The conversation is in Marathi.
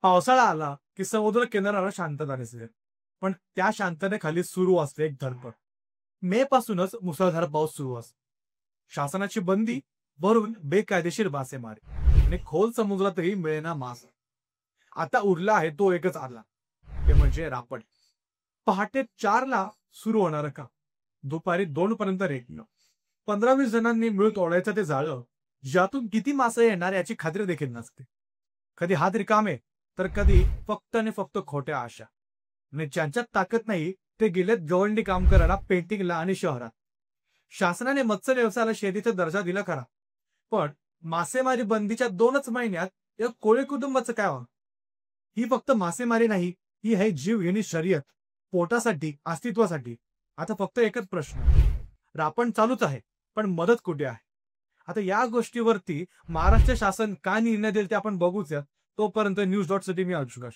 पावसाळा आला की समुद्र किनाऱ्याला शांतता दिसते. पण त्या शांततेखाली सुरू असते एक धडपड. मे पासूनच मुसळधार पाऊस सुरू असतो. शासनाची बंदी, भरून बेकायदेशीर मासेमारी आणि खोल समुद्रातही मिळेना मास. आता उरला आहे तो एकच आला, ते म्हणजे रापड. पहाटे 4ला सुरू होणार का, दुपारी 2 पर्यंत रेटणं. 15-20 जणांनी मिळून तोडायचं ते जाळं, ज्यातून किती मासे येणार याची खात्री देखील नसते. कधी हात रिकामे, तर कधी फक्त आणि फक्त खोट्या आशा. आणि ज्यांच्यात ताकद नाही ते गेलेत गवंडी काम करायला पेंटिंगला आणि शहरात. शासनाने मत्स्य व्यवसायाला शेतीचा दर्जा दिला खरा, पण मासेमारी बंदीच्या 2च महिन्यात या कोळी कुटुंबाचं काय व्हावं? ही फक्त मासेमारी नाही, ही आहे जीवघेणी शर्यत. पोटासाठी, अस्तित्वासाठी. आता फक्त एकच प्रश्न, रापण चालूच आहे, पण मदत कुठे आहे? आता या गोष्टीवरती महाराष्ट्र शासन काय निर्णय देईल ते आपण बघूच या. तोपर्यंत न्यूज डॉट सिटी मी अंशुकाश.